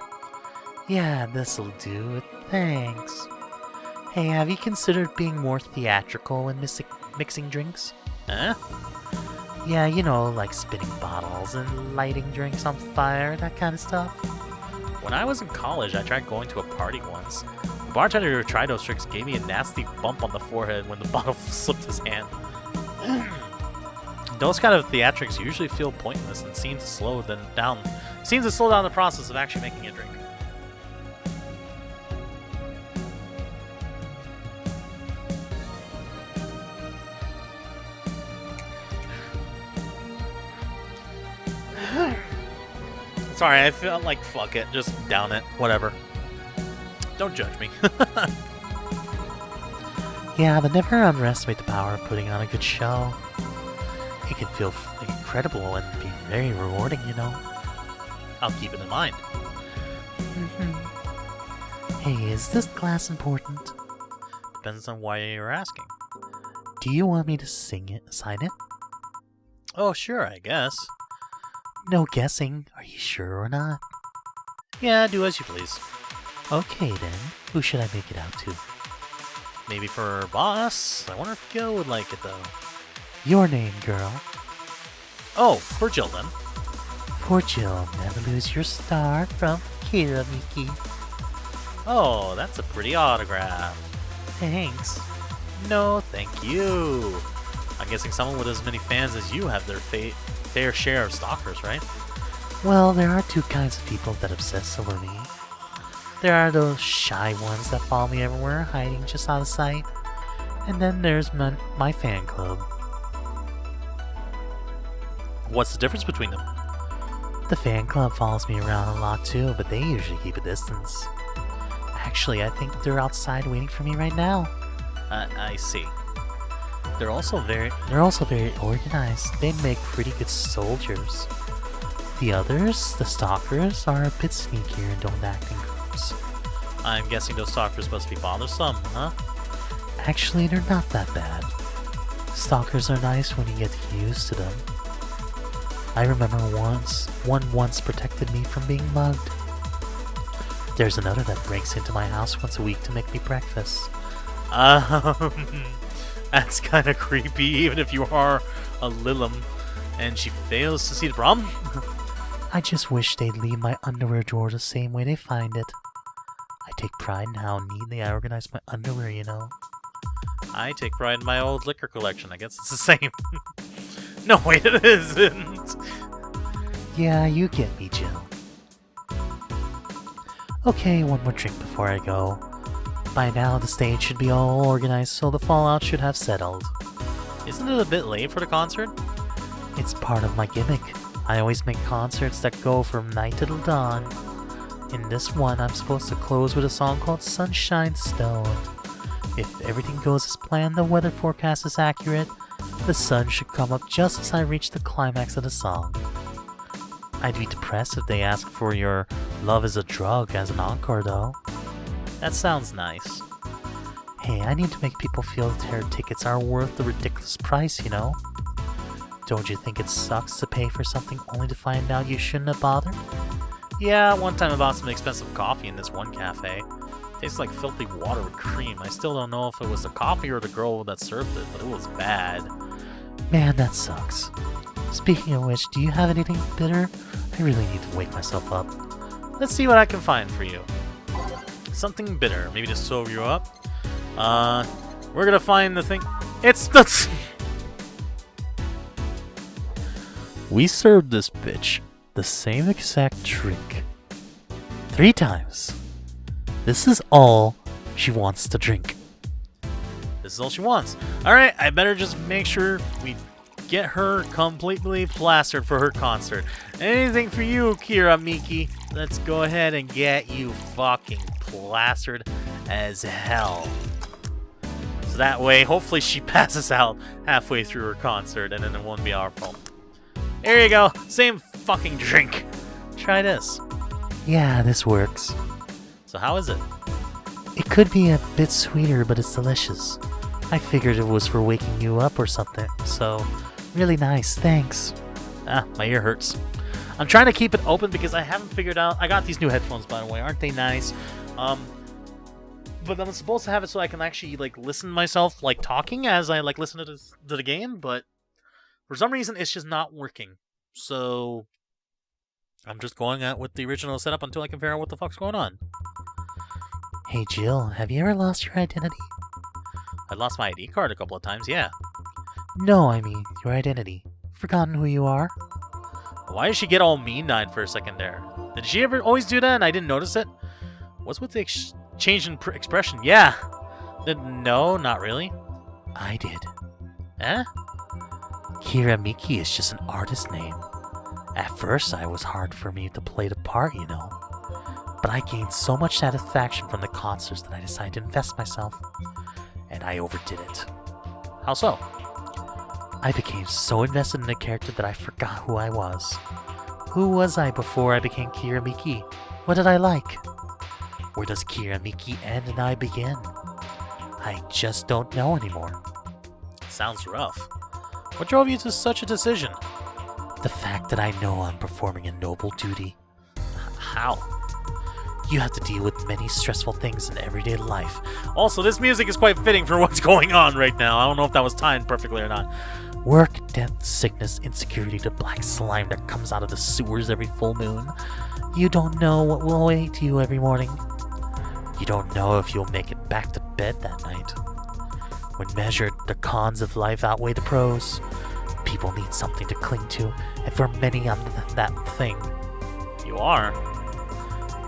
Yeah, this'll do it. Thanks. Hey, have you considered being more theatrical when mixing drinks? Eh? Yeah, you know, like spinning bottles and lighting drinks on fire, that kind of stuff. When I was in college, I tried going to a party once. The bartender who tried those tricks gave me a nasty bump on the forehead when the bottle slipped his hand. Those kind of theatrics usually feel pointless and seem to slow down the process of actually making a drink. Sorry, I felt like fuck it, just down it, whatever. Don't judge me. Yeah, but never underestimate the power of putting on a good show. It can feel incredible and be very rewarding, you know. I'll keep it in mind. Hey, is this glass important? Depends on why you're asking. Do you want me to sign it? Oh, sure, I guess. No guessing. Are you sure or not? Yeah, do as you please. Okay then. Who should I make it out to? Maybe for boss? I wonder if Gil would like it, though. Your name, girl. Oh, for Jill, then. For Jill, never lose your star from Kira Miki. Oh, that's a pretty autograph. Thanks. No, thank you. I'm guessing someone with as many fans as you have their fair share of stalkers, right? Well, there are two kinds of people that obsess over me. There are those shy ones that follow me everywhere, hiding just out of sight. And then there's my fan club. What's the difference between them? The fan club follows me around a lot too, but they usually keep a distance. Actually, I think they're outside waiting for me right now. I see. They're also very organized. They make pretty good soldiers. The others, the stalkers, are a bit sneakier and don't act in groups. I'm guessing those stalkers must be bothersome, huh? Actually, they're not that bad. Stalkers are nice when you get used to them. I remember one once protected me from being mugged. There's another that breaks into my house once a week to make me breakfast. That's kind of creepy, even if you are a Lilim, and she fails to see the problem. I just wish they'd leave my underwear drawer the same way they find it. I take pride in how neatly I organize my underwear, you know. I take pride in my old liquor collection. I guess it's the same. No, wait, it isn't. Yeah, you get me, Jill. Okay, one more drink before I go. By now, the stage should be all organized, so the fallout should have settled. Isn't it a bit late for the concert? It's part of my gimmick. I always make concerts that go from night till dawn. In this one, I'm supposed to close with a song called Sunshine Stone. If everything goes as planned, the weather forecast is accurate, the sun should come up just as I reach the climax of the song. I'd be depressed if they ask for your Love is a Drug as an encore, though. That sounds nice. Hey, I need to make people feel that their tickets are worth the ridiculous price, you know? Don't you think it sucks to pay for something only to find out you shouldn't have bothered? Yeah, one time I bought some expensive coffee in this one cafe. Tastes like filthy water with cream. I still don't know if it was the coffee or the girl that served it, but it was bad. Man, that sucks. Speaking of which, do you have anything bitter? I really need to wake myself up. Let's see what I can find for you. Something bitter, maybe to sober you up. We're gonna find the thing. It's the... We served this bitch the same exact trick 3 times. This is all she wants to drink. This is all she wants. Alright, I better just make sure we get her completely plastered for her concert. Anything for you, Kira Miki. Let's go ahead and get you fucking plastered as hell. So that way, hopefully she passes out halfway through her concert and then it won't be our fault. There you go. Same fucking drink. Try this. Yeah, this works. So how is it? It could be a bit sweeter, but it's delicious. I figured it was for waking you up or something, so really nice, thanks. Ah, my ear hurts. I'm trying to keep it open because I haven't figured out... I got these new headphones, by the way. Aren't they nice? But I'm supposed to have it so I can actually, like, listen to myself, like, talking as I, like, listen to the game, but For some reason, it's just not working. So I'm just going out with the original setup until I can figure out what the fuck's going on. Hey Jill, have you ever lost your identity? I lost my ID card a couple of times, yeah. No, I mean your identity. Forgotten who you are? Why did she get all mean-eyed for a second there? Did she ever always do that and I didn't notice it? What's with the change in expression? Yeah. No, not really. I did. Eh? Kira MIKI is just an artist name. At first, it was hard for me to play the part, you know. But I gained so much satisfaction from the concerts that I decided to invest myself. And I overdid it. How so? I became so invested in the character that I forgot who I was. Who was I before I became Kira MIKI? What did I like? Where does Kira MIKI end and I begin? I just don't know anymore. Sounds rough. What drove you to such a decision? The fact that I know I'm performing a noble duty. How? You have to deal with many stressful things in everyday life. Also, this music is quite fitting for what's going on right now. I don't know if that was timed perfectly or not. Work, death, sickness, insecurity, the black slime that comes out of the sewers every full moon. You don't know what will await you every morning. You don't know if you'll make it back to bed that night. When measured, the cons of life outweigh the pros. People need something to cling to, and for many I'm that thing. You are?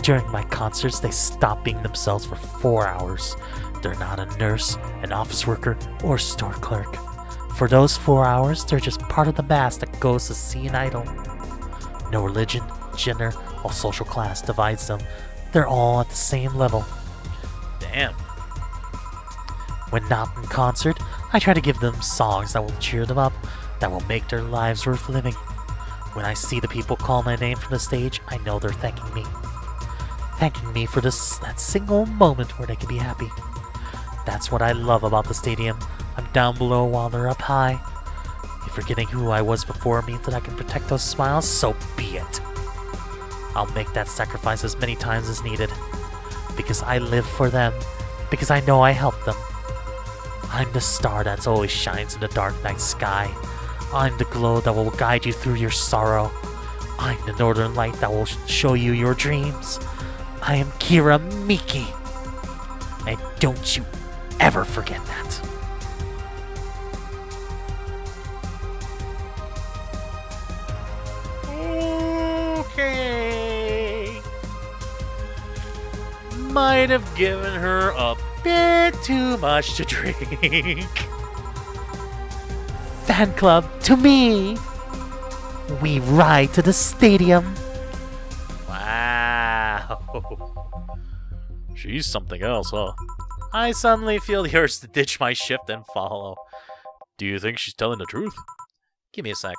During my concerts, they stop being themselves for 4 hours. They're not a nurse, an office worker, or store clerk. For those 4 hours, they're just part of the mass that goes to see an idol. No religion, gender, or social class divides them. They're all at the same level. Damn. When not in concert, I try to give them songs that will cheer them up, that will make their lives worth living. When I see the people call my name from the stage, I know they're thanking me. Thanking me for that single moment where they can be happy. That's what I love about the stadium. I'm down below while they're up high. If forgetting who I was before means that I can protect those smiles, so be it. I'll make that sacrifice as many times as needed. Because I live for them. Because I know I helped them. I'm the star that always shines in the dark night sky. I'm the glow that will guide you through your sorrow. I'm the northern light that will show you your dreams. I am Kira MIKI. And don't you ever forget that. Okay. Might have given her a bit too much to drink. Fan club to me. We ride to the stadium. Wow. She's something else, huh? I suddenly feel the urge to ditch my shift and follow. Do you think she's telling the truth? Give me a sec.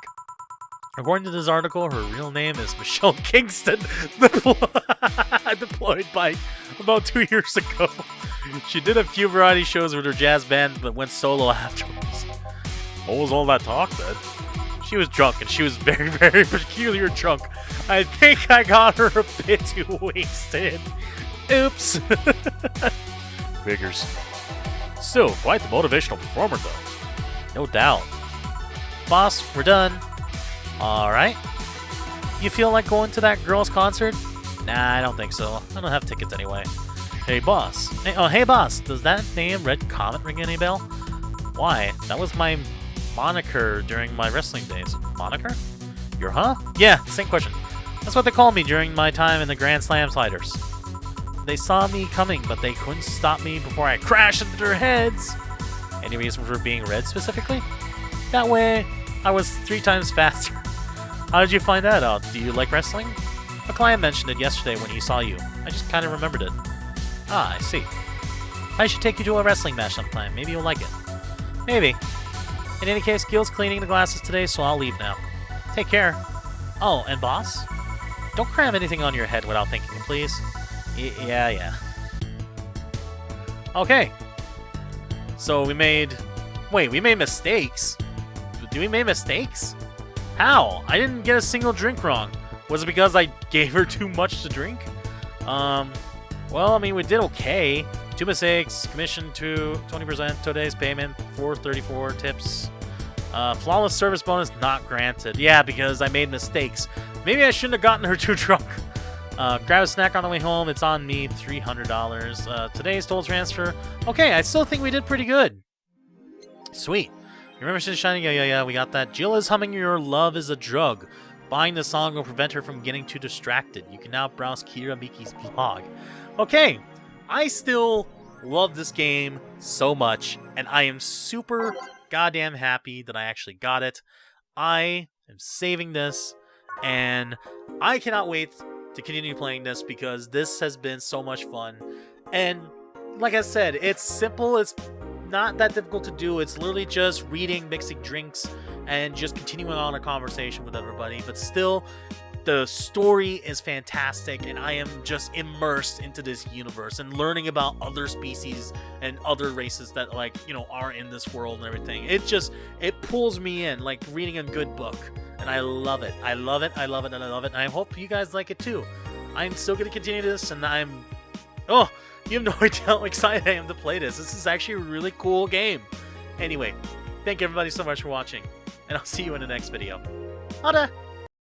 According to this article, her real name is Michelle Kingston, deployed by about 2 years ago. She did a few variety shows with her jazz band, but went solo afterwards. What was all that talk then? She was drunk, and she was very, very peculiar drunk. I think I got her a bit too wasted. Oops. Figures. Still, quite the motivational performer, though. No doubt. Boss, we're done. Alright. You feel like going to that girl's concert? Nah, I don't think so. I don't have tickets anyway. Hey, boss. Hey, boss. Does that name Red Comet ring any bell? Why? That was my moniker during my wrestling days. Moniker? Your huh? Yeah, same question. That's what they called me during my time in the Grand Slam sliders. They saw me coming, but they couldn't stop me before I crashed into their heads. Any reason for being red specifically? That way, I was 3 times faster. How did you find that out? Do you like wrestling? A client mentioned it yesterday when he saw you. I just kind of remembered it. Ah, I see. I should take you to a wrestling match sometime. Maybe you'll like it. Maybe. In any case, Gil's cleaning the glasses today, so I'll leave now. Take care. Oh, and boss? Don't cram anything on your head without thinking, please. Yeah. Okay. So we made... Wait, we made mistakes? Did we make mistakes? How? I didn't get a single drink wrong. Was it because I gave her too much to drink? Well, I mean, we did okay. 2 mistakes, commission to 20%, today's payment, 434 tips. Flawless service bonus not granted. Yeah, because I made mistakes. Maybe I shouldn't have gotten her too drunk. Grab a snack on the way home. It's on me. $300. Today's toll transfer. Okay, I still think we did pretty good. Sweet. You remember Sin Shining? Yeah, we got that. Jill is humming Your Love is a Drug. Buying the song will prevent her from getting too distracted. You can now browse Kira Miki's blog. Okay, I still love this game so much, and I am super goddamn happy that I actually got it. I am saving this, and I cannot wait to continue playing this because this has been so much fun. And like I said, it's simple. It's not that difficult to do. It's literally just reading, mixing drinks, and just continuing on a conversation with everybody. But still, the story is fantastic, and I am just immersed into this universe and learning about other species and other races that, like, you know, are in this world and everything. It pulls me in like reading a good book, and I love it. I love it. I love it. And I love it. And I hope you guys like it too. I'm still going to continue this, and oh, you have no idea how excited I am to play this. This is actually a really cool game. Anyway, thank you everybody so much for watching, and I'll see you in the next video. Ada!